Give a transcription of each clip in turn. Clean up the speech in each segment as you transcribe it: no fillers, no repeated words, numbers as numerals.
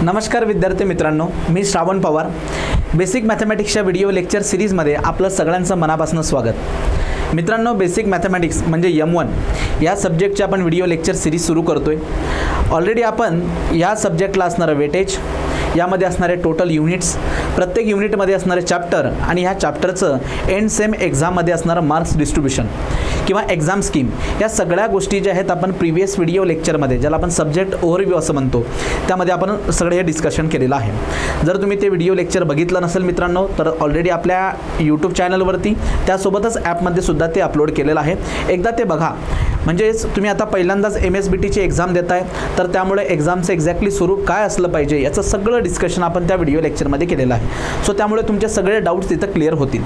नमस्कार विद्यार्थी मित्रांनो, मी श्रावण पवार. बेसिक मॅथमॅटिक्सच्या व्हिडिओ लेक्चर सिरीजमध्ये आपलं सगळ्यांचं मनापासून स्वागत. मित्रांनो, बेसिक मॅथमॅटिक्स म्हणजे M1 या सब्जेक्टची आपण व्हिडिओ लेक्चर सिरीज सुरू करतोय. ऑलरेडी आपण या सब्जेक्टला असणारं वेटेज, यामध्ये असणारे टोटल युनिट्स, प्रत्येक युनिटमध्ये असणारे चॅप्टर आणि ह्या चॅप्टरचं एंड सेम एक्झाममध्ये असणारं मार्क्स डिस्ट्रीब्युशन किंवा एक्झाम स्कीम, या सगळ्या गोष्टी ज्या आहेत आपण प्रिव्हियस व्हिडिओ लेक्चरमध्ये, ज्याला आपण सब्जेक्ट ओव्हरव्ह्यू असं म्हणतो, त्यामध्ये आपण सगळे हे डिस्कशन केलेलं आहे. जर तुम्ही ते व्हिडिओ लेक्चर बघितलं नसेल मित्रांनो, तर ऑलरेडी आपल्या यूट्यूब चॅनलवरती त्यासोबतच ॲपमध्ये सुद्धा ते अपलोड केलेलं आहे. एकदा ते बघा. म्हणजेच तुम्ही आता पहिल्यांदाच MSBTची एक्झाम देताय, तर त्यामुळे एक्झामचं एक्झॅक्टली स्वरूप काय असलं पाहिजे याचं सगळं डिस्कशन आपण त्या व्हिडिओ लेक्चरमध्ये केलेलं आहे. सो त्यामुळे तुमचे सगळे डाऊट्स तिथं क्लिअर होतील.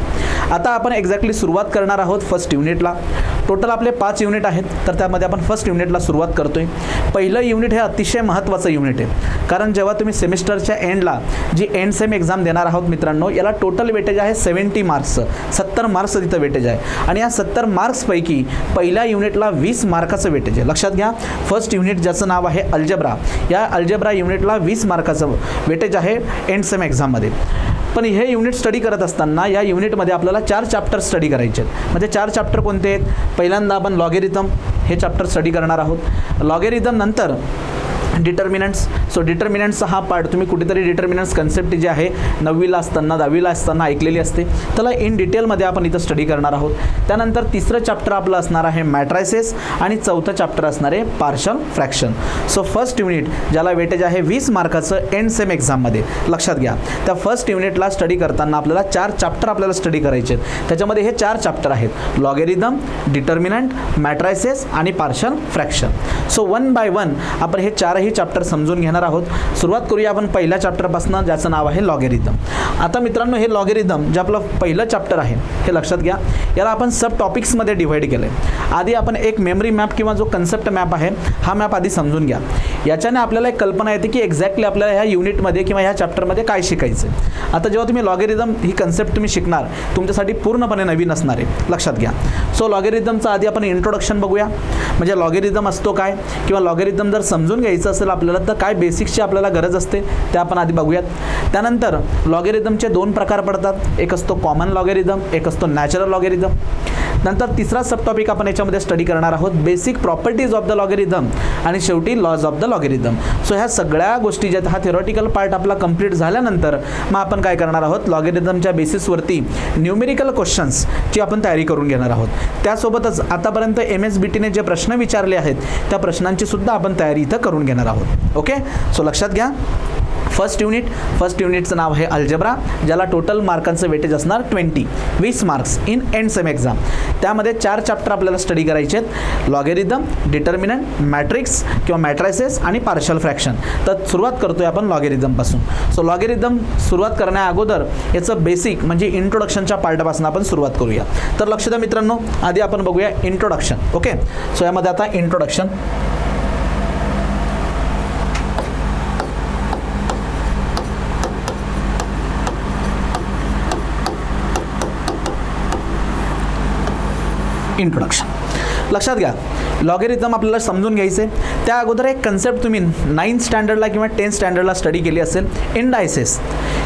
आता आपण एक्झॅक्टली सुरुवात करणार आहोत फर्स्ट युनिटला. टोटल आपले 5 युनिट आहेत, तर त्यामध्ये आपण फर्स्ट युनिटला सुरुवात करतोय. पहिलं युनिट हे अतिशय महत्त्वाचं युनिट आहे, कारण जेव्हा तुम्ही सेमिस्टरच्या एंडला जी एंड सेम एक्झाम देणार आहोत मित्रांनो, याला टोटल वेटेज आहे 70 मार्क्स, 70 मार्क्स तिथं वेटेज आहे. आणि या 70 मार्क्सपैकी पहिल्या युनिटला 20 मार्काचं वेटेज आहे. लक्षात घ्या, फर्स्ट युनिट ज्याचं नाव आहे अल्जेब्रा, या अल्जेब्रा युनिटला 20 मार्काचं वेटेज आहे एंड सेम एक्झाममध्ये. पण हे युनिट स्टडी करत असताना या युनिटमध्ये आपल्याला 4 चॅप्टर स्टडी करायचे आहेत. म्हणजे 4 चॅप्टर कोणते आहेत? पहिल्यांदा आपण लॉगेरिथम हे चॅप्टर स्टडी करणार आहोत. लॉगेरिथम नंतर डिटर्मिनंट्स. सो डिटर्मिनंट्सचा हा पार्ट तुम्ही कुठेतरी डिटर्मिनंट्स कन्सेप्ट जी आहे 9वीला असताना 10वीला असताना ऐकलेली असते, त्याला इन डिटेलमध्ये आपण इथं स्टडी करणार आहोत. त्यानंतर तिसरं चॅप्टर आपलं असणार आहे मॅट्रायसेस आणि चौथं चॅप्टर असणार आहे partial fraction. So first unit ज्याला वेटेज आहे 20 मार्काचं एंड सेम एक्झाममध्ये, लक्षात घ्या, त्या फर्स्ट युनिटला स्टडी करताना आपल्याला 4 चॅप्टर आपल्याला स्टडी करायचे आहेत. त्याच्यामध्ये हे 4 चॅप्टर आहेत: लॉगेरिथम, डिटर्मिनंट, मॅट्रायसेस आणि partial fraction. So one by one आपण हे 4ही चॅप्टर समजून घेणार आहोत. सुरुवात करूया आपण पहिल्या चॅप्टरपासून, ज्याचं नाव आहे लॉगेरिथम. आता मित्रांनो, हे लॉगेरिथम जे आपलं पहिलं चॅप्टर आहे हे लक्षात घ्या, याला आपण सब टॉपिक्समध्ये डिव्हाइड केलं आहे. आधी आपण एक मेमरी मॅप किंवा जो कन्सेप्ट मॅप आहे हा मॅप आधी समजून घ्या. याच्याने आपल्याला एक कल्पना येते की एक्झॅक्टली आपल्याला ह्या युनिटमध्ये किंवा ह्या चॅप्टरमध्ये काय शिकायचं आहे. आता जेव्हा तुम्ही लॉगेरिथम ही कन्सेप्ट तुम्ही शिकणार, तुमच्यासाठी पूर्णपणे नवीन असणार आहे, लक्षात घ्या. सो लॉगेरिथमचं आधी आपण इंट्रोडक्शन बघूया. म्हणजे लॉगेरिथम असतो काय, किंवा लॉगेरिथम जर समजून घ्यायचं असेल आपल्याला तर काय बेसिक्सची आपल्याला गरज असते ते आपण आधी बघूयात. त्यानंतर लॉगेरिथमचे 2 प्रकार पडतात. एक असतो कॉमन लॉगेरिथम, एक असतो नॅचरल लॉगेरिथम. नंतर तिसरा सब टॉपिक आपण याच्यामध्ये स्टडी करणार आहोत, basic properties of the logarithm, आणि शेवटी laws of the logarithm. So ह्या सगळ्या गोष्टी ज्या, हा थिओरिटिकल पार्ट आपला कंप्लीट झाल्यानंतर मग आपण काय करणार आहोत, लॉगेरिथमच्या बेसिसवरती न्यूमेरिकल क्वेश्चन्सची आपण तयारी करून घेणार आहोत. त्यासोबतच आतापर्यंत MSBTने जे प्रश्न विचारले आहेत त्या प्रश्नांची सुद्धा आपण तयारी इथं करून घेणार आहोत. ओके, सो लक्षात घ्या. फर्स्ट युनिटचं नाव आहे अल्जेब्रा, ज्याला टोटल मार्कांचं वेटेज असणार 20 marks in and same exam. त्यामध्ये 4 चॅप्टर आपल्याला स्टडी करायचे आहेत: लॉगेरिथम, डिटर्मिनंट, मॅट्रिक्स किंवा मॅट्रायसेस आणि पार्शल फ्रॅक्शन. तर सुरुवात करतोय आपण लॉगेरिथमपासून. सो लॉगेरिथम सुरुवात करण्या अगोदर याचं बेसिक म्हणजे इंट्रोडक्शनच्या पार्टपासून आपण सुरुवात करूया. तर लक्ष द्या मित्रांनो, आधी आपण बघूया इंट्रोडक्शन. ओके, सो यामध्ये आता इंट्रोडक्शन. इंट्रोडक्शन लक्षात घ्या. लॉगेरिथम आपल्याला समजून घ्यायचे, त्या अगोदर एक कन्सेप्ट तुम्ही 9th स्टँडर्डला किंवा 10th स्टँडर्डला स्टडी केली असेल, इंडायसेस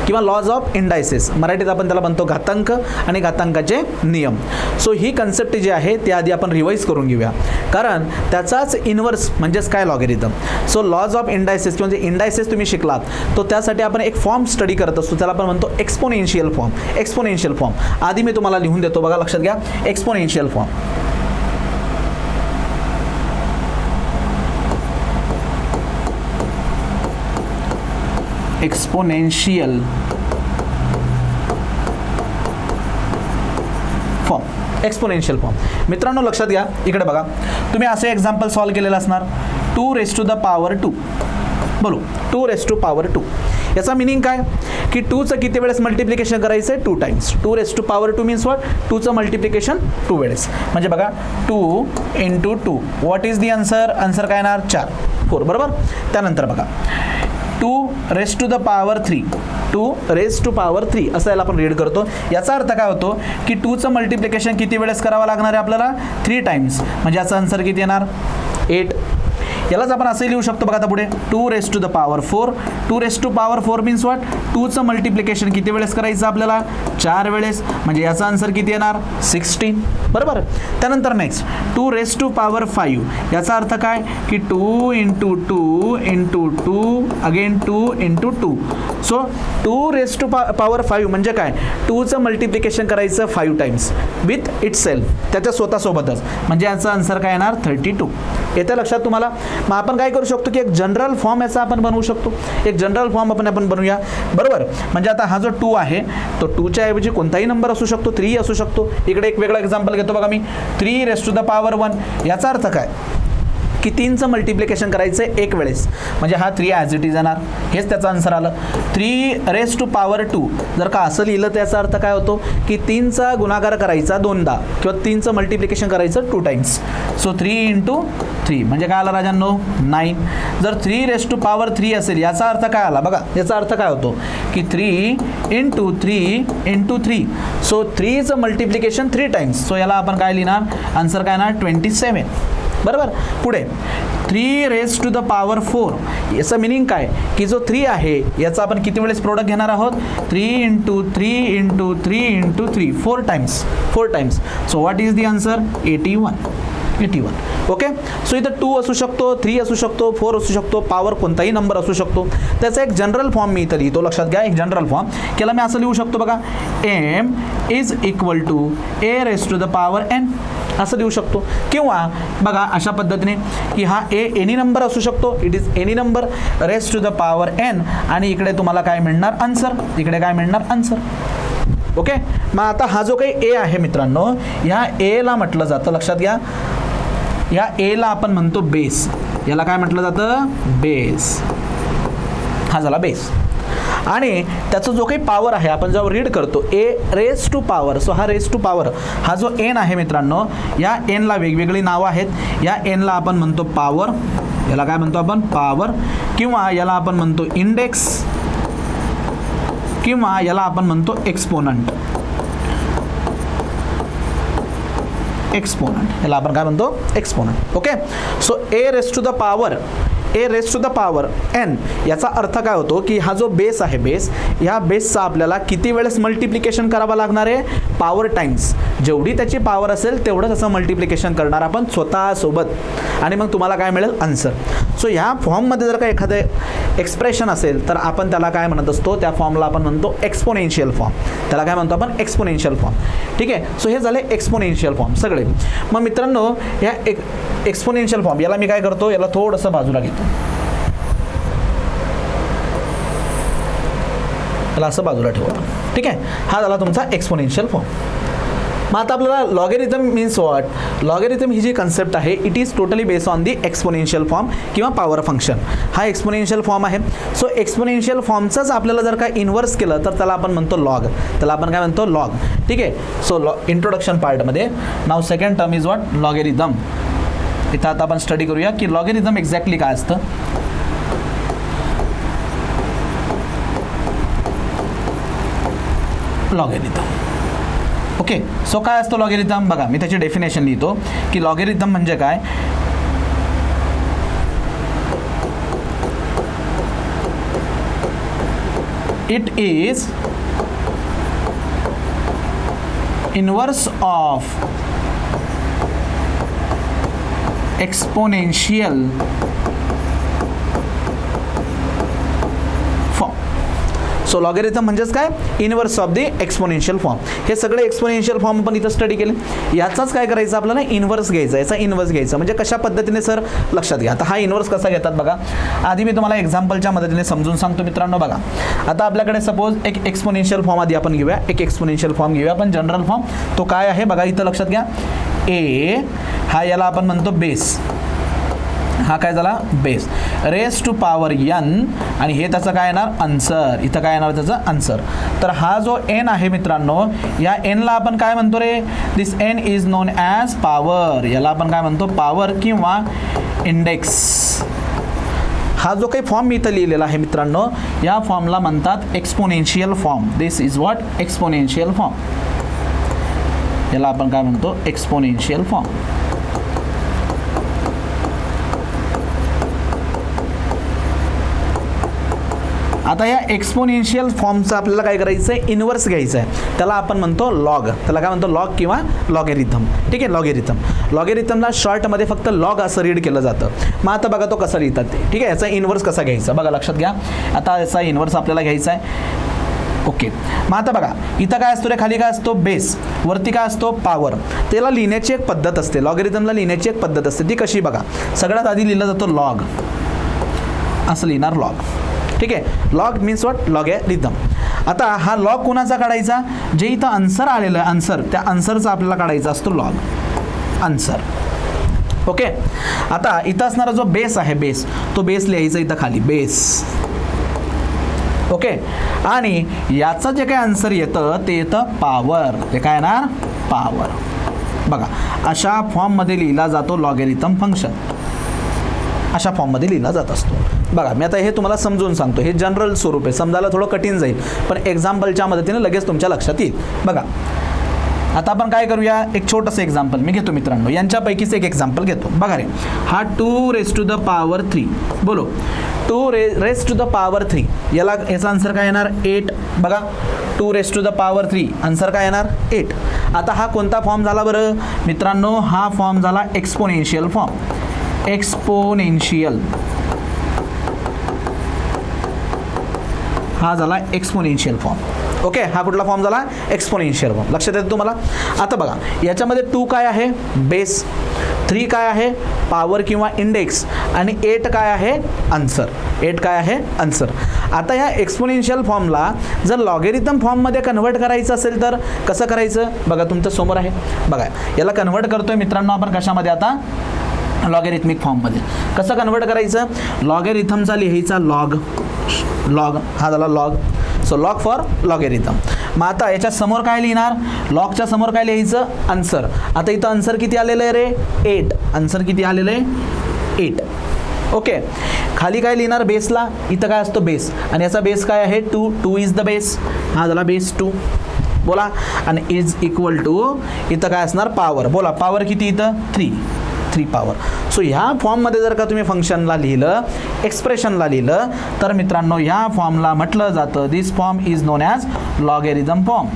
किंवा लॉज ऑफ इंडायसेस. मराठीत आपण त्याला म्हणतो घातांक आणि घातांकाचे नियम. सो ही कन्सेप्ट जी आहे ती आधी आपण रिवाईज करून घेऊया, कारण त्याचाच इन्व्हर्स म्हणजेच काय logarithm. So laws of indices किंवा जे इंडायसेस तुम्ही शिकलात, तो त्यासाठी आपण एक फॉर्म स्टडी करत असतो, त्याला आपण म्हणतो एक्सपोनेन्शियल फॉर्म. एक्सपोनेन्शियल फॉर्म आधी मी तुम्हाला लिहून देतो, बघा लक्षात घ्या. Exponential form, exponential form. Exponential form मित्रांनो लक्षात घ्या. इकडे बघा, तुम्ही असे एक्झाम्पल सॉल्व केलेलं असणार. 2 raised to the power 2. बोलू, 2 raised to power 2. याचा मिनिंग काय की 2चं किती वेळेस मल्टिप्लिकेशन करायचं आहे? 2 times. 2 raised to power 2 means what? 2चं मल्टिप्लिकेशन 2 वेळेस. म्हणजे बघा, 2 into 2. What is the answer? Answer काय येणार? 4 बरोबर. त्यानंतर बघा, 2 raised to the power 3. 2 raised to power 3 असं याला आपण रीड करतो. याचा अर्थ काय होतो की 2चं मल्टिप्लिकेशन किती वेळेस करावं लागणार आहे आपल्याला? 3 टाइम्स. म्हणजे याचा आन्सर किती येणार? 8. यालाच आपण असं लिहू शकतो बघा आता पुढे 2 raised to the power 4. 2 raised to power 4 means what, 2चं मल्टिप्लिकेशन किती वेळेस करायचं आपल्याला, 4 वेळेस, म्हणजे याचा आन्सर किती येणार 16. बरोबर. त्यानंतर नेक्स्ट 2 raised to power 5. याचा अर्थ काय की 2 into 2 into 2 again 2 into 2. So 2 raised to power 5 म्हणजे काय, 2चं मल्टिप्लिकेशन करायचं 5 टाइम्स विथ इट सेल्फ, त्याच्या स्वतःसोबतच, म्हणजे याचा आन्सर काय येणार 32. येतं लक्षात तुम्हाला. मग आपण काय करू शकतो की एक जनरल फॉर्म याचा आपण बनवू शकतो. एक जनरल फॉर्म आपण बनवूया. बरोबर. म्हणजे आता हा जो 2 आहे तो 2च्या ऐवजी कोणताही नंबर असू शकतो, 3 असू शकतो. इकडे एक वेगळा एक्झाम्पल घेतो बघा मी, 3 raised to the power 1. याचा अर्थ काय की 3चं मल्टिप्लिकेशन करायचं आहे 1 वेळेस, म्हणजे हा 3 ॲज इट इज येणार, हेच त्याचं आन्सर आलं. 3 raised to power 2 जर का असं लिहिलं त्याचा अर्थ काय होतो की 3चा गुणाकार करायचा 2दा किंवा 3चं मल्टिप्लिकेशन करायचं 2 टाइम्स. सो 3 into 3 म्हणजे काय आलं राजांनो 9. जर 3 raised to power 3 असेल याचा अर्थ काय आला बघा, याचा अर्थ काय होतो की 3 into 3 into 3. सो 3चं मल्टिप्लिकेशन 3 टाइम्स. सो याला आपण काय लिहिणार, आन्सर काय येणार 27. बरोबर. पुढे 3 raised to the power 4. याचं मिनिंग काय की जो 3 आहे याचा आपण किती वेळेस प्रोडक्ट घेणार आहोत, 3 into 3 into 3 into 3 4 times. So what is the answer 81. Okay. So इथं 2 असू शकतो, 3 असू शकतो, 4 असू शकतो, पॉवर कोणताही नंबर असू शकतो. त्याचा एक जनरल फॉर्म मी इथं लिहितो, लक्षात घ्या. एक जनरल फॉर्म केला मी असं लिहू शकतो बघा, m is equal to a raised to the power n असं लिहू शकतो. किंवा बघा अशा पद्धतीने की हा एनी नंबर असू शकतो, it is any number raised to the power n, आणि इकडे तुम्हाला काय मिळणार आन्सर, इकडे काय मिळणार आन्सर. ओके. मग आता हा जो काही ए आहे मित्रांनो, ह्या एला म्हटलं जातं, लक्षात घ्या, या एला आपण म्हणतो बेस. याला काय म्हटलं जातं, बेस. हा झाला बेस. आणि त्याचा जो काही पॉवर आहे आपण जेव्हा रीड करतो ए रेस टू पॉवर, सो हा रेस टू पॉवर हा जो एन आहे मित्रांनो, या एनला वेगवेगळी नावं आहेत. या एनला आपण म्हणतो पॉवर, याला काय म्हणतो आपण पॉवर, किंवा याला आपण म्हणतो इंडेक्स, किंवा याला आपण म्हणतो एक्सपोनंट. याला आपण काय म्हणतो exponent. Okay. So a raised to the power n याचा अर्थ काय होतो की हा जो बेस आहे, या बेसचा आपल्याला किती वेळेस मल्टिप्लिकेशन करावं लागणार आहे, पॉवर टाइम्स. जेवढी त्याची पॉवर असेल तेवढं त्याचं मल्टिप्लिकेशन करणार आपण स्वतःसोबत, आणि मग तुम्हाला काय मिळेल आन्सर. सो ह्या फॉर्ममध्ये जर का एखादं एक्सप्रेशन असेल तर आपण त्याला काय म्हणत असतो, त्या फॉर्मला आपण म्हणतो एक्सपोनेन्शियल फॉर्म. त्याला काय म्हणतो आपण एक्सपोनेन्शियल फॉर्म. ठीक आहे. सो हे झाले एक्सपोनेन्शियल फॉर्म सगळे. मग मित्रांनो ह्या एक्सपोनेन्शियल फॉर्म याला मी काय करतो, याला थोडंसं बाजूला घेतो, याला असं बाजूला ठेवतो. ठीक आहे. हा झाला तुमचा एक्सपोनेन्शियल फॉर्म. मग आता आपल्याला लॉगेरिथम मीन्स व्हॉट, लॉगेरिथम ही जी कन्सेप्ट आहे it is totally based on the exponential form किंवा पॉवर फंक्शन. हा एक्सपोनेन्शियल फॉर्म आहे. सो एक्सपोनेन्शियल फॉर्मचाच आपल्याला जर का इन्व्हर्स केलं तर त्याला आपण म्हणतो लॉग. त्याला आपण काय म्हणतो लॉग. ठीक आहे. सो इंट्रोडक्शन पार्टमध्ये नाव second term is what logarithm. इथं आता आपण स्टडी करूया की लॉगेरिथम एक्झॅक्टली काय असतं. लॉगेरिथम. ओके. सो काय असतो लॉगेरिथम बघा, मी त्याची डेफिनेशन लिहितो की लॉगेरिथम म्हणजे काय, it is inverse of exponential form. So logarithm म्हणजेच काय, inverse of the exponential form. हे सगळे एक्सपोनेन्शियल फॉर्म आपण इथं स्टडी केले. याचाच काय करायचं आपल्याला, इनवर्स घ्यायचा. याचा इनवर्स घ्यायचा म्हणजे कशा पद्धतीने सर, लक्षात घ्या. आता हा इनवर्स कसा घेतात बघा, आधी मी तुम्हाला एक्झाम्पलच्या मदतीने समजून सांगतो मित्रांनो. बघा आता आपल्याकडे सपोज एक एक्सपोनेन्शियल फॉर्म आधी आपण घेऊया, एक एक्सपोनेन्शियल फॉर्म घेऊया आपण जनरल फॉर्म. तो काय आहे बघा इथं लक्षात घ्या. ए हा याला आपण म्हणतो बेस, हा काय झाला base, raised to power n, आणि हे त्याचं काय येणार आन्सर. इथं काय येणार त्याचं आन्सर. तर हा जो n आहे मित्रांनो, या nला आपण काय म्हणतो रे, दिस n is known as power. याला आपण काय म्हणतो पॉवर किंवा इंडेक्स. हा जो काही फॉर्म मी इथं लिहिलेला आहे मित्रांनो, या फॉर्मला म्हणतात exponential form. This is what exponential form. याला आपण काय म्हणतो एक्सपोनेन्शियल फॉर्म. आता या एक्सपोनेन्शियल फॉर्मचं आपल्याला काय करायचं आहे, इन्व्हर्स घ्यायचं आहे. त्याला आपण म्हणतो लॉग. त्याला काय म्हणतो, लॉग किंवा लॉगेरिथम. ठीक आहे, लॉगेरिथम. लॉगेरिथमला शॉर्टमध्ये फक्त लॉग असं रीड केलं जातं. मग आता बघा तो कसा लिहितात ते. ठीक आहे, याचा इन्व्हर्स कसा घ्यायचा बघा, लक्षात घ्या. आता याचा इन्व्हर्स आपल्याला घ्यायचा आहे. ओके, मग आता बघा इथं काय असतो रे, खाली काय असतो बेस, वरती काय असतो पॉवर. त्याला लिहिण्याची एक पद्धत असते, लॉगेरिथमला लिहिण्याची एक पद्धत असते. ती कशी बघा, सगळ्यात आधी लिहिला जातो लॉग, असं लिहिणार लॉग. ठीक आहे, लॉग मीन्स व्हॉट, लॉगेरिथम. आता हा लॉग कोणाचा काढायचा, जे इथं आन्सर आलेलं आहे, आन्सर, त्या आन्सरचा आपल्याला काढायचा असतो लॉग, आन्सर. ओके, आता इथं असणारा जो बेस आहे, बेस, तो बेस लिहायचा इथं खाली, बेस. ओके, आणि याचं जे काय आन्सर येतं ते येतं पॉवर. ते काय येणार, पॉवर. बघा अशा फॉर्ममध्ये लिहिला जातो लॉगेरिथम फंक्शन, अशा फॉर्ममध्ये लिहिला जात असतो. बघा मी आता हे तुम्हाला समजून सांगतो, हे जनरल स्वरूप आहे, समजायला थोडं कठीण जाईल, पण एक्झाम्पलच्या मदतीने लगेच तुमच्या लक्षात येईल. बघा आता आपण काय करूया, एक छोटंसं एक्झाम्पल मी घेतो मित्रांनो, यांच्यापैकीच एक एक्झाम्पल घेतो. बघा रे, हा 2 raised to the power 3, बोलो 2 raised to the power 3, याचा आन्सर काय येणार 8. बघा 2 raised to the power 3, answer काय येणार 8. आता हा कोणता फॉर्म झाला बरं मित्रांनो, हा फॉर्म झाला एक्सपोनेन्शियल फॉर्म. एक्सपोनेन्शियल हा झाला एक्सपोनेन्शियल फॉर्म. ओके, हा कुठला फॉर्म झाला, एक्सपोनेन्शियल फॉर्म. लक्षात येतं तुम्हाला. आता बघा याच्यामध्ये 2 काय आहे, बेस, 3 काय आहे, पॉवर किंवा इंडेक्स, आणि 8 काय आहे, आन्सर. 8 काय आहे, आन्सर. आता या एक्सपोनेन्शियल फॉर्मला जर लॉगेरिथम फॉर्ममध्ये कन्व्हर्ट करायचं असेल तर कसं करायचं, बघा तुमच्या समोर आहे. बघा याला कन्व्हर्ट करतोय मित्रांनो आपण कशामध्ये, आता लॉगेरिथमिक फॉर्ममध्ये. कसं कन्व्हर्ट करायचं, लॉगेरिथमचा लिहायचा लॉग, लॉग हा झाला log. So log for logarithm. मग आता याच्या समोर काय लिहिणार, लॉगच्या समोर काय लिहायचं, आन्सर. आता इथं आन्सर किती आलेलं आहे रे, 8. आन्सर किती आलेलं आहे, 8. ओके, खाली काय लिहिणार बेसला, इथं काय असतो बेस, आणि याचा बेस काय आहे 2 इज द बेस, हा झाला बेस 2. बोला, आणि इज इक्वल टू इथं काय असणार पॉवर. बोला पॉवर किती इथं 3 पॉवर. सो ह्या फॉर्ममध्ये जर का तुम्ही फंक्शनला लिहिलं, एक्सप्रेशनला लिहिलं, तर मित्रांनो ह्या फॉर्मला म्हटलं जातं, this form is known as logarithm form.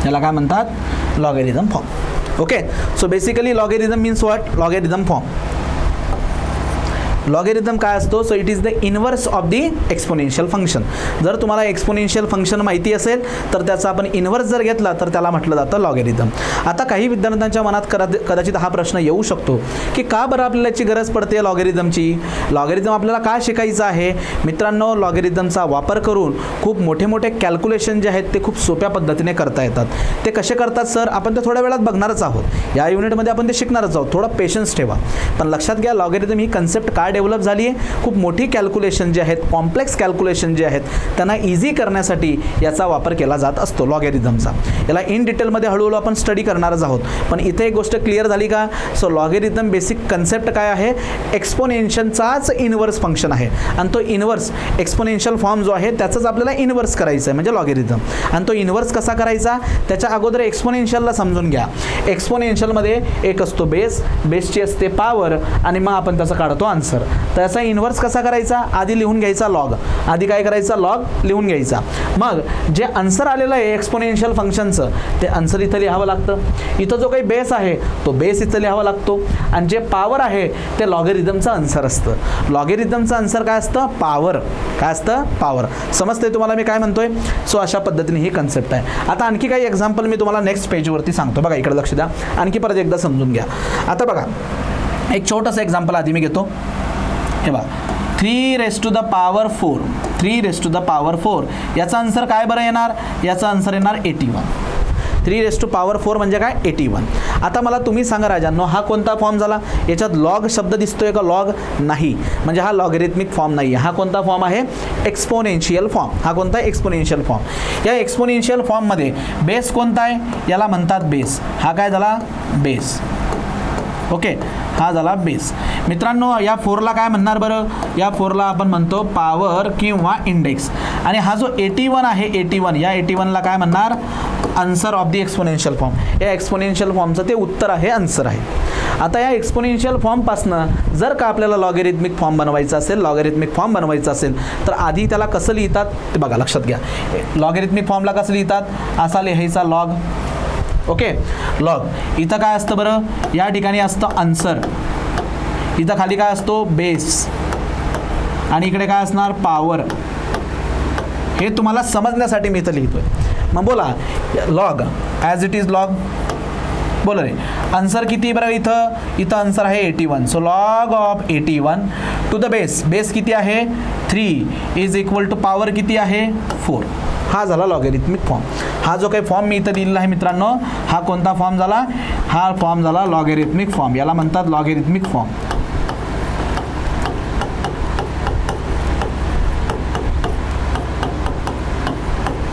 याला काय म्हणतात, logarithm form. Okay, so basically logarithm means what, logarithm form. Logarithm काय असतो, so it is the inverse of the exponential function. जर तुम्हाला एक्सपोनेन्शियल फंक्शन माहिती असेल तर त्याचा आपण इन्व्हर्स जर घेतला तर त्याला म्हटलं जातं लॉगेरिथम. आता काही विद्यार्थ्यांच्या मनात कदाचित हा प्रश्न येऊ शकतो की का बरं आपल्याला याची गरज पडते लॉगेरिथमची, लॉगेरिथम आपल्याला का शिकायचं आहे. मित्रांनो लॉगेरिथमचा वापर करून खूप मोठे मोठे कॅल्क्युलेशन जे आहेत ते खूप सोप्या पद्धतीने करता येतात. ते कसे करतात सर, आपण ते थोड्या वेळात बघणारच आहोत, या युनिटमध्ये आपण ते शिकणारच आहोत. थोडा पेशन्स ठेवा. पण लक्षात घ्या लॉगेरिथम ही कन्सेप्ट काय डेव्हलप झाली आहे, खूप मोठी कॅल्क्युलेशन जे आहेत, कॉम्प्लेक्स कॅल्क्युलेशन जे आहेत त्यांना इझी करण्यासाठी याचा वापर केला जात असतो लॉगेरिथमचा. याला इन डिटेलमध्ये हळूहळू आपण स्टडी करणारच आहोत. पण इथे एक गोष्ट क्लिअर झाली का, सो लॉगेरिथम बेसिक कन्सेप्ट काय आहे, एक्सपोनेन्शियलचाच इन्व्हर्स फंक्शन आहे, आणि तो इन्व्हर्स एक्सपोनेन्शियल फॉर्म जो आहे त्याचाच आपल्याला इन्व्हर्स करायचं आहे, म्हणजे लॉगेरिथम. आणि तो इन्व्हर्स कसा करायचा, त्याच्या अगोदर एक्सपोनेन्शियलला समजून घ्या. एक्सपोनेन्शियलमध्ये एक असतो बेस, बेसची असते पॉवर, आणि मग आपण त्याचा काढतो आन्सर. त्याचा इन्व्हर्स कसा करायचा, आधी लिहून घ्यायचा लॉग. आधी काय करायचा, लॉग लिहून घ्यायचा. मग जे आन्सर आलेलं आहे एक्सपोनेन्शियल फंक्शनचं ते आन्सर इथं लिहावं लागतं. इथं जो काही बेस आहे तो बेस इथं लिहावा लागतो, आणि जे पॉवर आहे ते लॉगेरिथमचं आन्सर असतं. लॉगेरिथमचं आन्सर काय असतं, पॉवर. काय असतं, पॉवर. समजते तुम्हाला मी काय म्हणतोय. सो अशा पद्धतीने ही कन्सेप्ट आहे. आता आणखी काही एक्झाम्पल मी तुम्हाला नेक्स्ट पेजवरती सांगतो. बघा इकडे लक्ष द्या, आणखी परत एकदा समजून घ्या. आता बघा एक छोटंसं एक्झाम्पल आधी मी घेतो. हे बघा 3 raised to the power 4, 3 raised to the power 4, याचा आन्सर काय बरं येणार, याचा आन्सर येणार 81. 3 raised to power 4 म्हणजे काय, 81. आता मला तुम्ही सांगा राजांनो, हा कोणता फॉर्म झाला, याच्यात लॉग शब्द दिसतोय का, लॉग नाही, म्हणजे हा लॉगेरिथमिक फॉर्म नाही आहे. हा कोणता फॉर्म आहे, एक्सपोनेन्शियल फॉर्म. हा कोणता आहे, एक्सपोनेन्शियल फॉर्म. या एक्सपोनेन्शियल फॉर्ममध्ये बेस कोणता आहे, याला म्हणतात बेस. हा काय झाला, बेस. ओके, हा झाला बेस. मित्रांनो या 4ला काय म्हणणार बरं, या 4ला आपण म्हणतो पॉवर किंवा इंडेक्स. आणि हा जो 81 आहे, 81, या 81ला काय म्हणणार, answer of the exponential form. या एक्सपोनेन्शियल फॉर्मचं ते उत्तर आहे, आन्सर आहे. आता या एक्सपोनेन्शियल फॉर्मपासनं जर का आपल्याला लॉगॅरिथमिक फॉर्म बनवायचा असेल तर आधी त्याला कसं लिहितात ते बघा, लक्षात घ्या. लॉगॅरिथमिक फॉर्मला कसं लिहितात, असा लिहायचा लॉग. Okay, log. इथं काय असतं बरं, या ठिकाणी असतं आन्सर, इथं खाली काय असतो बेस, आणि इकडे काय असणार पॉवर. हे तुम्हाला समजण्यासाठी मी इथं लिहितोय. मग बोला log as it is log. बोला रे, आन्सर किती बरं, इथं आन्सर आहे 81. So log of 81 to the base किती आहे 3 इज इक्वल टू पॉवर किती आहे 4. हा झाला लॉगॅरिथमिक फॉर्म. हा जो काही फॉर्म मी इथं दिलेला आहे मित्रांनो, हा कोणता फॉर्म झाला, हा फॉर्म झाला लॉगॅरिथमिक फॉर्म. याला म्हणतात लॉगॅरिथमिक फॉर्म.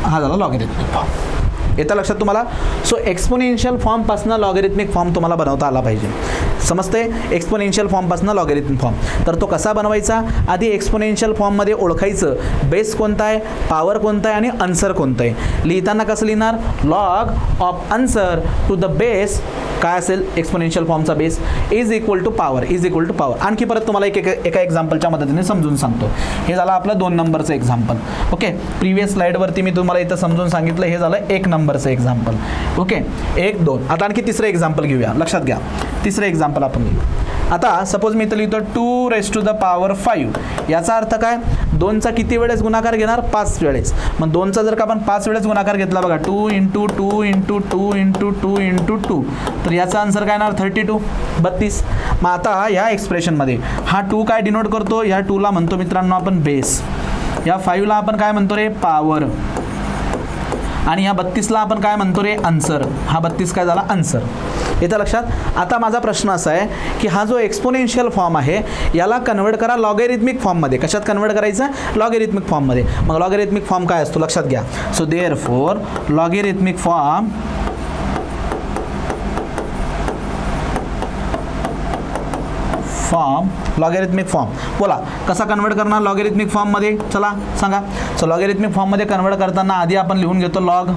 हा झाला लॉगॅरिथमिक फॉर्म. येतं लक्षात तुम्हाला. सो एक्सपोनेन्शियल फॉर्मपासून लॉगॅरिथमिक फॉर्म तुम्हाला बनवता आला पाहिजे. समजते, एक्सपोनेन्शियल फॉर्मपासून लॉगॅरिथमिक फॉर्म. तर तो कसा बनवायचा, आधी एक्सपोनेन्शियल फॉर्ममध्ये ओळखायचं बेस कोणता आहे, पॉवर कोणता आहे आणि आन्सर कोणतं आहे. लिहिताना कसं लिहिणार, log of answer to the base काय असेल एक्सपोनेन्शियल फॉर्मचा base is equal to power. आणखी परत तुम्हाला एका एक्झाम्पलच्या मदतीने समजून सांगतो. हे झालं आपलं 2 नंबरचं एक्झाम्पल. ओके, प्रिव्हियस स्लाईडवरती मी तुम्हाला इथं समजून सांगितलं. हे झालं 1 नंबरचं एक्झाम्पल. ओके, 1, 2. आता आणखी तिसरं एक्झाम्पल घेऊया. लक्षात घ्या, तिसरं एक्झाम्पल आपण घेऊ. आता सपोज मी इथं लिहितो 2 raised to the power 5. याचा अर्थ काय, 2चा किती वेळेस गुणाकार घेणार, 5 वेळेस. मग 2चा जर का आपण 5 वेळेस गुणाकार घेतला बघा, 2 × 2 × 2 × 2 × 2, तर याचा आन्सर काय येणार 32. मग आता ह्या एक्सप्रेशनमध्ये हा 2 काय डिनोट करतो, ह्या 2ला म्हणतो मित्रांनो आपण बेस, या 5ला आपण काय म्हणतो रे पॉवर, आणि ह्या 32ला आपण काय म्हणतो रे आन्सर. हा 32 काय झाला आन्सर. येतं लक्षात. आता माझा प्रश्न असा आहे की हा जो एक्सपोनेन्शियल फॉर्म आहे याला कन्वर्ट करा लॉगॅरिथमिक फॉर्ममध्ये. कशात कन्वर्ट करायचं, लॉगॅरिथमिक फॉर्ममध्ये. मग लॉगॅरिथमिक फॉर्म काय असतो लक्षात घ्या. So therefore logarithmic form logarithmic form. बोला कसा कन्वर्ट करणार लॉगॅरिथमिक फॉर्ममध्ये, चला सांगा. सो लॉगॅरिथमिक फॉर्ममध्ये कन्वर्ट करताना आधी आपण लिहून घेतो लॉग,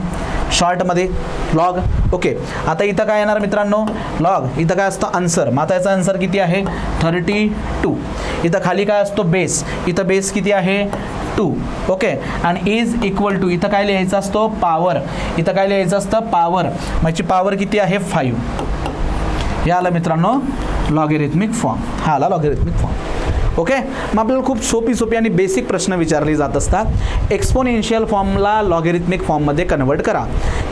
शॉर्टमध्ये लॉग. ओके, आता इथं काय येणार मित्रांनो, लॉग. इथं काय असतं आन्सर. मग आता याचा आन्सर किती आहे 32. इथं खाली काय असतो बेस. इथं बेस किती आहे 2. ओके, आणि इज इक्वल टू इथं काय लिहायचं असतो पॉवर. इथं काय लिहायचं असतं पॉवर. माझी पॉवर किती आहे 5. हे आलं मित्रांनो लॉगॅरिथमिक फॉर्म. हा आला लॉगॅरिथमिक फॉर्म. ओके, मग आपल्याला खूप सोपी आणि बेसिक प्रश्न विचारले जात असतात. एक्सपोनेन्शियल फॉर्मला लॉगॅरिथमिक फॉर्ममध्ये कन्वर्ट करा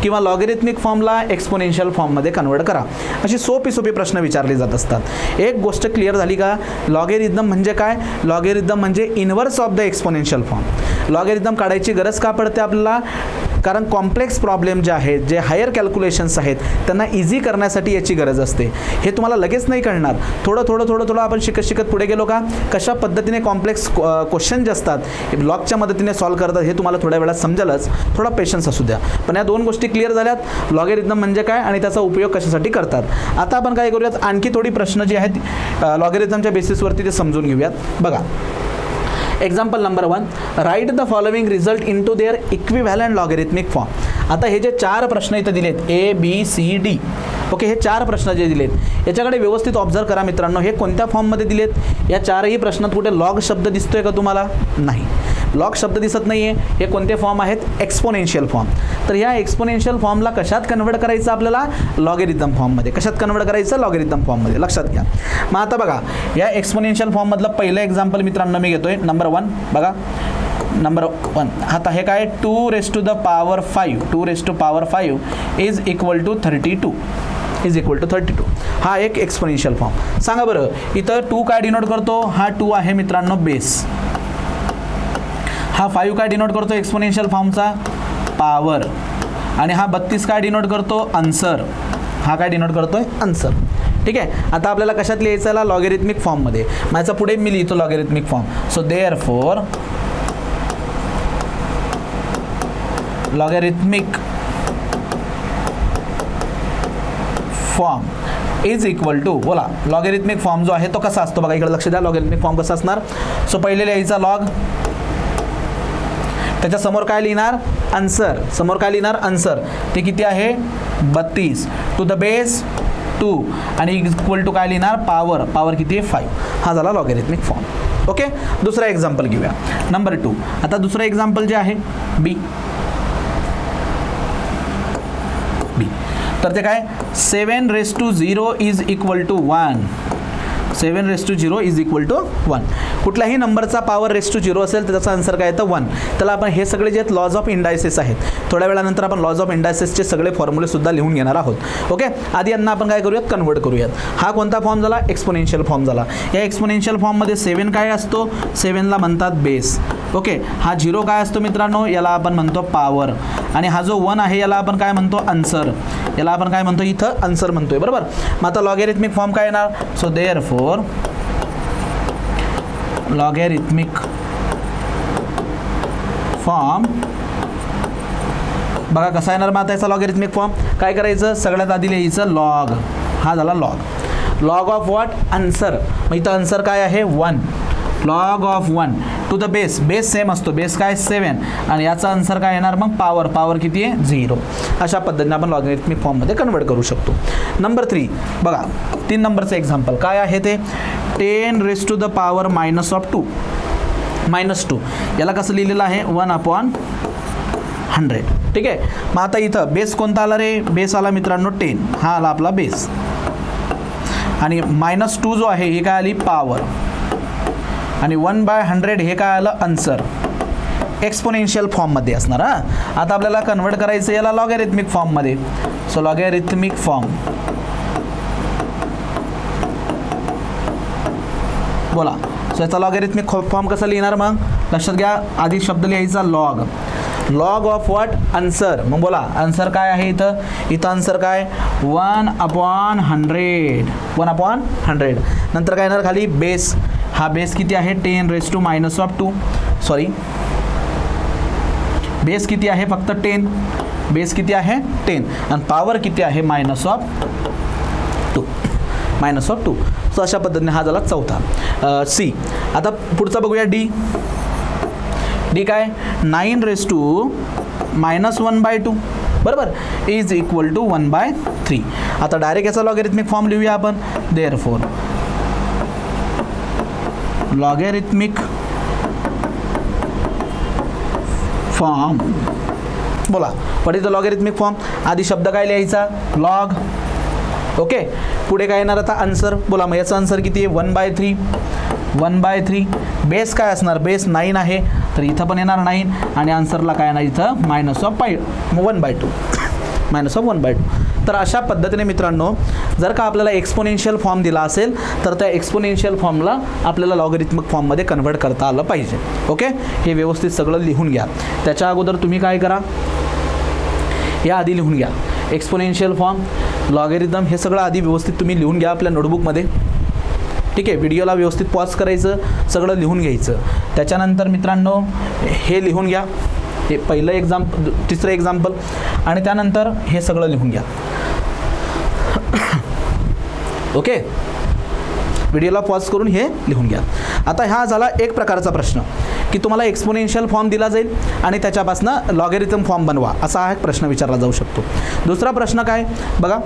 किंवा लॉगॅरिथमिक फॉर्मला एक्सपोनेन्शियल फॉर्ममध्ये कन्वर्ट करा, अशी सोपी प्रश्न विचारले जात असतात. एक गोष्ट क्लिअर झाली का, लॉगॅरिथम म्हणजे काय, लॉगॅरिथम म्हणजे inverse of the exponential form. Logarithm काढायची गरज का पडते आपल्याला, कारण कॉम्प्लेक्स प्रॉब्लेम जे आहेत, जे हायर कॅल्क्युलेशन्स आहेत त्यांना इझी करण्यासाठी याची गरज असते. हे तुम्हाला लगेच नाही कळणार. थोडं आपण शिकत पुढे गेलो का कशा पद्धतीने कॉम्प्लेक्स क्वेश्चन जे असतात लॉगच्या मदतीने सॉल्व्ह करतात हे तुम्हाला थोड्या वेळात समजेलच. थोडा पेशन्स असू द्या. पण या 2 गोष्टी क्लिअर झाल्यात, लॉगॅरिथम म्हणजे काय आणि त्याचा उपयोग कशासाठी करतात. आता आपण काय करूयात, आणखी थोडी प्रश्न जे आहेत लॉगॅरिथमच्या बेसिसवरती ते समजून घेऊयात. बघा, example number 1, write the following result into their equivalent logarithmic form. आता हे जे 4 प्रश्न इथं दिलेत ABCD. ओके, हे 4 प्रश्न जे दिलेत याच्याकडे व्यवस्थित ऑब्झर्व करा मित्रांनो. हे कोणत्या फॉर्ममध्ये दिलेत, या 4ही प्रश्नात कुठे लॉग शब्द दिसतोय का तुम्हाला, नाही. लॉग शब्द दिसत नाही आहे. हे कोणते फॉर्म आहेत, एक्सपोनेन्शियल फॉर्म. तर ह्या एक्सपोनेन्शियल फॉर्मला कशात कन्वर्ट करायचं आपल्याला, लॉगॅरिथम फॉर्ममध्ये. कशात कन्वर्ट करायचं, लॉगॅरिथम फॉर्ममध्ये. लक्षात घ्या. मग आता बघा, या एक्सपोनेन्शियल फॉर्ममधलं पहिलं एक्झाम्पल मित्रांनो मी घेतोय नंबर 1. बघा नंबर 1, आता हे काय 2 raised to the power 5. 2 raised to power 5 is equal to 32. हा एक एक्सपोनेन्शियल फॉर्म. सांगा बरं, इथं 2 काय डिनोट करतो, हा 2 आहे मित्रांनो बेस. हा 5 काय डिनोट करतो एक्सपोनेन्शियल फॉर्मचा पॉवर, आणि हा 32 काय डिनोट करतो आन्सर. हा काय डिनोट करतोय आन्सर. ठीक आहे. आता आपल्याला कशात लिहायचं, लॉगॅरिथमिक फॉर्ममध्ये. माझ्या पुढे मी लिहितो logarithmic form. So therefore logarithmic form is equal to, बोला लॉगॅरिथमिक फॉर्म जो आहे तो कसा असतो बघा, इकडे लक्ष द्या. लॉगॅरिथमिक फॉर्म कसा असणार. सो पहिले लिहायचा लॉग, त्याच्या समोर काय लिहिणार आन्सर. ते किती आहे 32 टू द बेस 2 आणि इक्वल टू काय लिहिणार पॉवर, पॉवर किती आहे 5. हा झाला लॉगॅरिथमिक फॉर्म. ओके, दुसरा एक्झाम्पल घेऊया नंबर 2. आता दुसरं एक्झाम्पल जे आहे बी, तर ते काय 7⁻0 is equal to 1. 7⁻0 is equal to 1. कुठल्याही नंबरचा पॉवर रेस टू 0 असेल तर त्याचा आन्सर काय येतं 1. त्याला आपण हे सगळे जे आहेत लॉज ऑफ इंडायसेस आहेत, थोड्या वेळानंतर आपण लॉज ऑफ इंडायसेसचे सगळे फॉर्म्युले सुद्धा लिहून घेणार आहोत. ओके, आधी यांना आपण काय करूयात कन्वर्ट करूयात. हा कोणता फॉर्म झाला, एक्सपोनेन्शियल फॉर्म झाला. या एक्सपोनेन्शियल फॉर्ममध्ये 7 काय असतो, 7ला म्हणतात बेस. ओके, हा 0 काय असतो मित्रांनो, याला आपण म्हणतो पॉवर. आणि हा जो 1 आहे याला आपण काय म्हणतो आन्सर. याला आपण काय म्हणतो इथं आन्सर म्हणतोय, बरोबर. मग आता लॉगॅरिथमिक फॉर्म काय येणार, सो देअरफॉर लॉगॅरिथमिक फॉर्म बघा कसा येणार. मग आता याचा लॉगॅरिथमिक फॉर्म काय करायचं, सगळ्यात आधी लिहायचं लॉग. हा झाला log. Log of what, answer. मग इथं आन्सर काय आहे 1. Log of 1 to the base. Base same असतो, बेस काय 7 आणि याचा आन्सर काय येणार मग पॉवर. पॉवर किती आहे 0. अशा पद्धतीने आपण लॉगॅरिथमिक फॉर्ममध्ये कन्वर्ट करू शकतो. नंबर 3 बघा, 3 नंबरचं एक्झाम्पल काय आहे ते 10⁻⁻2 -2. याला कसं लिहिलेलं आहे 1/100. ठीक आहे. मग आता इथं बेस कोणता आला रे, बेस आला मित्रांनो 10. हा आला आपला बेस. आणि -2 जो आहे हे काय आली पॉवर. आणि 1/100 हे काय आलं आन्सर. एक्सपोनेन्शियल फॉर्ममध्ये असणार. हां, आता आपल्याला कन्वर्ट करायचं याला लॉगॅरिथमिक फॉर्ममध्ये. सो लॉगॅरिथमिक फॉर्म बोला. सो याचा लॉगॅरिथमिक फॉर्म कसा लिहिणार मग लक्षात घ्या. आधी शब्द लिहायचा log. Log of what answer. मग बोला आन्सर काय आहे इथं. इथं आन्सर काय 1/100. 1/100. नंतर काय येणार खाली बेस. हा बेस किती आहे 10⁻⁻2. सॉरी, बेस किती आहे फक्त 10. बेस किती आहे 10 आणि पॉवर किती आहे -2. -2. सो अशा पद्धतीने हा झाला चौथा सी. आता पुढचा बघूया डी. डी काय 9⁻⁻1/2 बरोबर इज इक्वल टू 1/3. आता डायरेक्ट याचा लॉगॅरिथमिक फॉर्म लिहूया आपण. देअरफॉर लॉगॅरिथमिक फॉर्म बोला. What is the logarithmic form. आधी शब्द काय लिहायचा लॉग. ओके, पुढे काय येणार आता आन्सर. बोला मग याचा आन्सर किती आहे 1/3. 1/3. बेस काय असणार, बेस 9 आहे तर इथं पण येणार 9 आणि आन्सरला काय येणार इथं -1/2. -1/2. तर अशा पद्धतीने मित्रांनो जर का आपल्याला एक्सपोनेन्शियल फॉर्म दिला असेल तर त्या एक्सपोनेन्शियल फॉर्मला आपल्याला लॉगॅरिथमिक फॉर्ममध्ये कन्वर्ट करता आलं पाहिजे. ओके, हे व्यवस्थित सगळं लिहून घ्या. त्याच्या अगोदर तुम्ही काय करा, या आधी लिहून घ्या एक्सपोनेन्शियल फॉर्म, लॉगॅरिथम हे सगळं आधी व्यवस्थित तुम्ही लिहून घ्या आपल्या नोटबुकमध्ये. ठीक आहे, व्हिडिओला व्यवस्थित पॉज करायचं, सगळं लिहून घ्यायचं. त्याच्यानंतर मित्रांनो हे लिहून घ्या, हे पहिलं एक्झाम्पल, तिसरं एक्झाम्पल आणि त्यानंतर हे सगळं लिहून घ्या. ओके, व्हिडिओला पॉज करून हे लिहून घ्या. आता हा झाला एक प्रकारचा प्रश्न की तुम्हाला एक्सपोनेन्शियल फॉर्म दिला जाईल आणि त्याच्यापासून लॉगॅरिथम फॉर्म बनवा, असा हा एक प्रश्न विचारला जाऊ शकतो. दुसरा प्रश्न काय बघा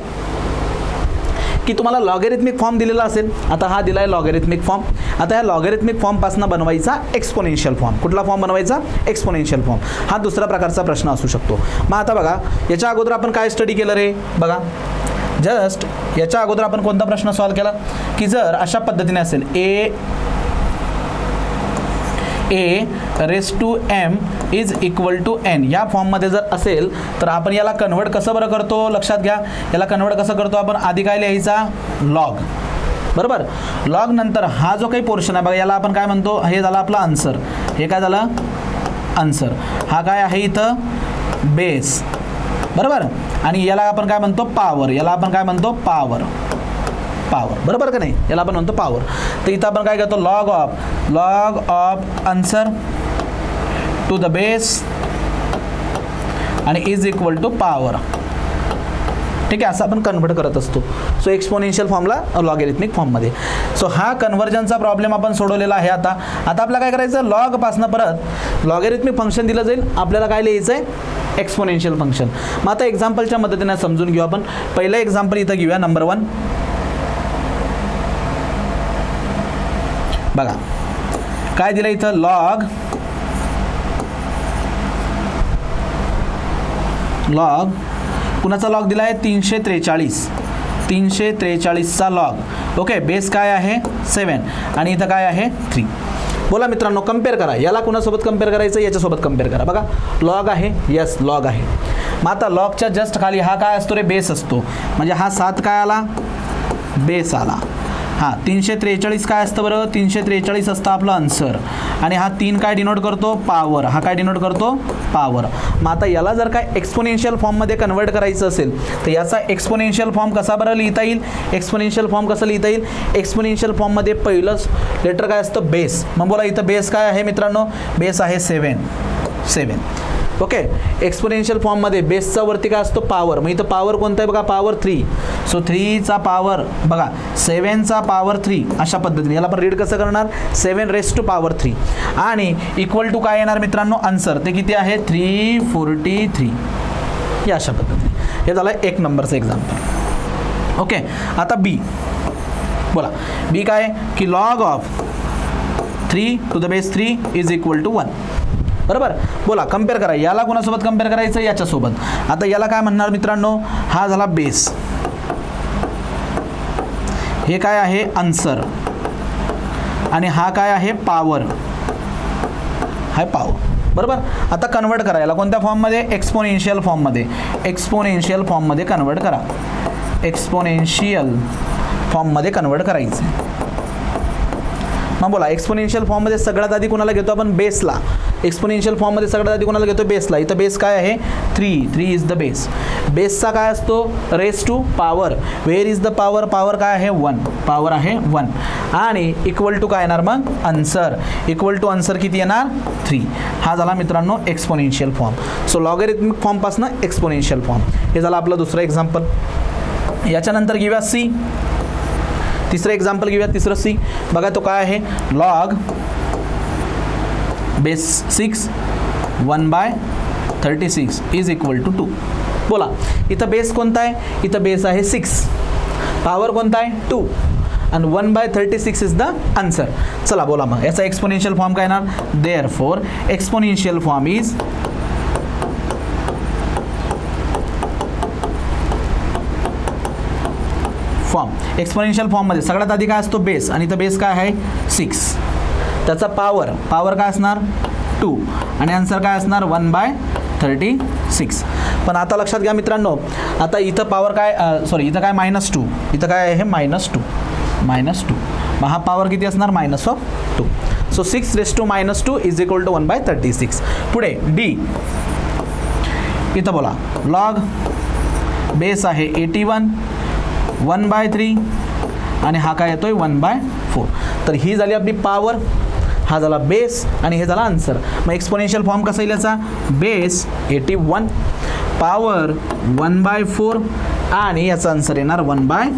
की तुम्हाला लॉगॅरिथमिक फॉर्म दिलेला असेल. आता हा दिला आहे लॉगॅरिथमिक फॉर्म. आता या लॉगॅरिथमिक फॉर्मपासून बनवायचा एक्सपोनेन्शियल फॉर्म. कुठला फॉर्म बनवायचा एक्सपोनेन्शियल फॉर्म. हा दुसरा प्रकारचा प्रश्न असू शकतो. मग आता बघा याच्या अगोदर आपण काय स्टडी केलं रे बघा. जस्ट याच्या अगोदर आपण कोणता प्रश्न सॉल्व केला की जर अशा पद्धतीने असेल a⁻m is equal to n या फॉर्ममध्ये जर असेल तर आपण याला कन्वर्ट कसं बरं करतो लक्षात घ्या. याला कन्वर्ट कसं करतो आपण, आधी काय लिहायचा लॉग बरोबर. लॉग नंतर हा जो काही पोर्शन आहे बघा याला आपण काय म्हणतो, हे झालं आपला आन्सर. हे काय झालं आन्सर. हा काय आहे इथं बेस बरोबर आणि याला आपण काय म्हणतो पॉवर. याला आपण काय म्हणतो पॉवर बरोबर का नाही, याला आपण म्हणतो पॉवर. तर इथं आपण काय करतो log of answer to the base आणि इज इक्वल टू पॉवर. ठीक आहे, असं आपण कन्वर्ट करत असतो. सो एक्सपोनेन्शियल फॉर्मला लॉगॅरिथमिक फॉर्ममध्ये. सो हा कन्व्हर्जनचा प्रॉब्लेम आपण सोडवलेला आहे. आता आपल्याला काय करायचं, लॉगपासनं परत लॉगॅरिथमिक फंक्शन दिलं जाईल, आपल्याला काय लिहायचं आहे एक्सपोनेन्शियल फंक्शन. मग आता एक्झाम्पलच्या मदतीने समजून घेऊ आपण. पहिलं एक्झाम्पल इथं घेऊया, नंबर 1. बघा काय दिलं इथं, लॉग कुणाचा लॉग दिला आहे, 343चा लॉग. ओके, बेस काय आहे 7 आणि इथं काय आहे 3. बोला मित्रांनो, कम्पेअर करा. याला कुणासोबत कम्पेअर करायचं, याच्यासोबत कम्पेअर करा. बघा लॉग आहे, यस लॉग आहे. मग आता लॉगच्या जस्ट खाली हा काय असतो रे, बेस असतो. म्हणजे हा 7 काय आला, बेस आला. हां 343 काय असतं बरं, 343 असतं आपलं आन्सर. आणि हा 3 काय डिनोट करतो, पॉवर. हा काय डिनोट करतो, पॉवर. मग आता याला जर काय एक्सपोनेन्शियल फॉर्ममध्ये कन्वर्ट करायचं असेल तर याचा एक्सपोनेन्शियल फॉर्म कसा बरं लिहिता येईल, एक्सपोनेन्शियल फॉर्म कसं लिहिता येईल. एक्सपोनेन्शियल फॉर्ममध्ये पहिलंच लेटर काय असतं, बेस. मग बोला इथं बेस काय आहे मित्रांनो, बेस आहे 7. ओके, एक्सपोनेन्शियल फॉर्ममध्ये बेसचा वरती काय असतो, पॉवर. मग इथं पॉवर कोणता आहे बघा, पॉवर 3. सो 3चा पॉवर बघा 7चा पॉवर 3. अशा पद्धतीने याला आपण रीड कसं करणार, 7 रेस टू पॉवर 3. आणि इक्वल टू काय येणार मित्रांनो, आन्सर ते किती आहे 343. या अशा पद्धतीने. हे झालं 1 नंबरचं एक्झाम्पल. ओके, आता बी. बोला बी काय की log of 3 to the base 3 is equal to 1. बरोबर. बोला कम्पेअर करा. याला कोणासोबत कम्पेअर करायचं, याच्यासोबत. आता याला काय म्हणणार मित्रांनो, हा झाला बेस, हे काय आहे आन्सर, आणि हा काय आहे पॉवर, हा पॉवर. बरोबर. आता कन्वर्ट करा याला कोणत्या फॉर्ममध्ये, एक्सपोनेन्शियल फॉर्ममध्ये. एक्सपोनेन्शियल फॉर्ममध्ये कन्वर्ट करा, एक्सपोनेन्शियल फॉर्ममध्ये कन्वर्ट करायचं. मग बोला एक्सपोनेन्शियल फॉर्ममध्ये सगळ्यात आधी कोणाला घेतो आपण, बेसला. एक्सपोनेन्शियल फॉर्ममध्ये सगळ्यात आधी कोणाला घेतो, बेसला. इथं बेस काय आहे 3 इज द बेस. बेसचा काय असतो, raised to power. Where is the power, power काय आहे 1, पॉवर आहे 1. आणि इक्वल टू काय येणार मग, आन्सर. इक्वल टू आन्सर किती येणार 3. हा झाला मित्रांनो एक्सपोनेन्शियल फॉर्म. सो लॉगॅरिथमिक फॉर्मपासून एक्सपोनेन्शियल फॉर्म. हे झालं आपलं दुसरं एक्झाम्पल. याच्यानंतर घेऊया सी. तिसरं एक्झाम्पल घेऊया, तिसरं सी. बघा तो काय आहे, log base 6 1/36 is equal to 2. बोला इथं बेस कोणता आहे, इथं बेस आहे 6, पॉवर कोणता आहे 2, आणि 1/36 इज द आन्सर. चला बोला मग याचा एक्सपोनेन्शियल फॉर्म काय येणार, therefore exponential form is exponential फॉर्ममध्ये सगळ्यात आधी काय असतो, बेस. आणि इथं बेस काय आहे 6, त्याचा पॉवर काय असणार 2, आणि आन्सर काय असणार 1/36. पण आता लक्षात घ्या मित्रांनो, आता इथं पॉवर काय इथं काय -2, इथं काय आहे -2. मग हा पॉवर किती असणार -2. So 6 raised to -2 is equal to 1/36. पुढे डी. इथं बोला लॉग बेस आहे 81 1/3, आणि हा काय येतोय 1/4. तर ही झाली आपली पॉवर, हा झाला बेस, आणि हे झाला आन्सर. मग एक्सपोनेन्शियल फॉर्म कसा येईल याचा, बेस 81, पॉवर 1/4, आणि याचा आन्सर येणार 1/3.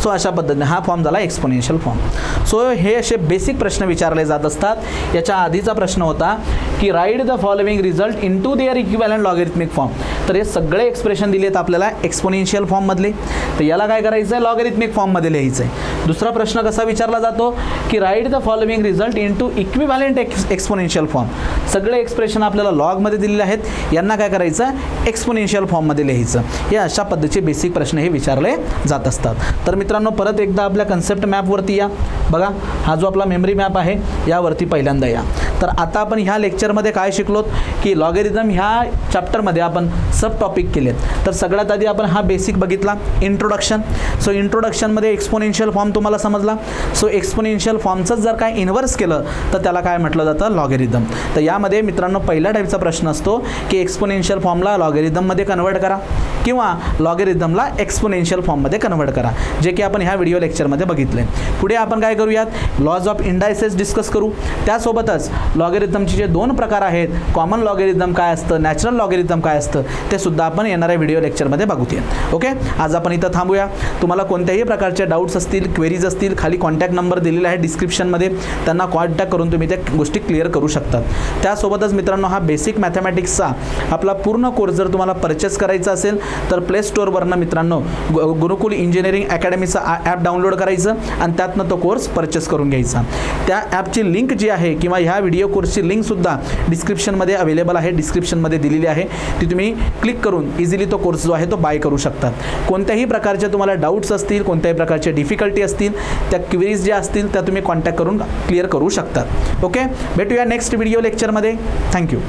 सो अशा पद्धतीने हा फॉर्म झाला एक्सपोनेन्शियल फॉर्म. सो हे असे बेसिक प्रश्न विचारले जात असतात. याच्या आधीचा प्रश्न होता की write the following result into their equivalent logarithmic form. तर हे सगळे एक्सप्रेशन दिलेत आपल्याला एक्सपोनेन्शियल फॉर्ममधले. तर याला काय करायचं आहे, लॉगॅरिथमिक फॉर्ममध्ये लिहायचं आहे. दुसरा प्रश्न कसा विचारला जातो की write the following result into equivalent exponential form. सगळे एक्सप्रेशन आपल्याला लॉगमध्ये दिलेले आहेत, यांना काय करायचं, एक्सपोनेन्शियल फॉर्ममध्ये लिहायचं. हे अशा पद्धतीचे बेसिक प्रश्न हे विचारले जात असतात. तर मित्रांनो परत एकदा आपल्या कन्सेप्ट मॅपवरती या. बघा हा जो आपला मेमरी मॅप आहे यावरती पहिल्यांदा या. तर आता आपण ह्या लेक्चरमध्ये काय शिकलोत की लॉगॅरिथम ह्या चॅप्टरमध्ये आपण सब टॉपिक केलेत. तर सगळ्यात आधी आपण हा बेसिक बघितला, इंट्रोडक्शन. सो इंट्रोडक्शनमध्ये एक्सपोनेन्शियल फॉर्म तुम्हाला समजला. सो एक्सपोनेन्शियल फॉर्मचं जर काय इन्व्हर्स केलं तर त्याला काय म्हटलं जातं, लॉगॅरिथम. तर यामध्ये मित्रांनो पहिल्या टाईपचा प्रश्न असतो की एक्सपोनेन्शियल फॉर्मला लॉगॅरिथममध्ये कन्वर्ट करा किंवा लॉगॅरिथमला एक्सपोनेन्शियल फॉर्ममध्ये कन्वर्ट करा, जे की आपण ह्या व्हिडिओ लेक्चरमध्ये बघितले. पुढे आपण काय करूयात, लॉज ऑफ इंडायसेस डिस्कस करू. त्यासोबतच लॉगॅरिथमचे जे 2 प्रकार आहेत, कॉमन लॉगॅरिथम काय असतं, नॅचरल लॉगॅरिथम काय असतं, ते सुद्धा आपण येणाऱ्या व्हिडिओ लेक्चरमध्ये बघूया. ओके, आज आपण इथं थांबूया. तुम्हाला कोणत्याही प्रकारचे डाऊट्स असतील, क्वेरीज असतील, खाली कॉन्टॅक्ट नंबर दिलेला आहे डिस्क्रिप्शनमध्ये, त्यांना कॉन्टॅक्ट करून तुम्ही त्या गोष्टी क्लिअर करू शकतात. त्यासोबतच मित्रांनो, हा बेसिक मॅथमॅटिक्सचा आपला पूर्ण कोर्स जर तुम्हाला परचेस करायचा असेल तर प्ले स्टोअरवरनं मित्रांनो गुरुकुल इंजिनिअरिंग अकॅडमीचा ॲप डाउनलोड करायचं आणि त्यातनं तो कोर्स परचेस करून घ्यायचा. त्या ॲपची लिंक जी आहे किंवा ह्या व्हिडिओ कोर्सची लिंकसुद्धा डिस्क्रिप्शनमध्ये अवेलेबल आहे, डिस्क्रिप्शनमध्ये दिलेली आहे. ती तुम्ही क्लिक करून इझिली तो कोर्स जो आहे तो बाय करू शकतात. कोणत्याही प्रकारचे तुम्हाला डाऊट्स असतील, कोणत्याही प्रकारचे डिफिकल्टी असतील, त्या क्वेरीज ज्या असतील त्या तुम्ही कॉन्टॅक्ट करून क्लिअर करू शकतात. ओके, भेटूया नेक्स्ट व्हिडिओ लेक्चरमध्ये. थँक्यू.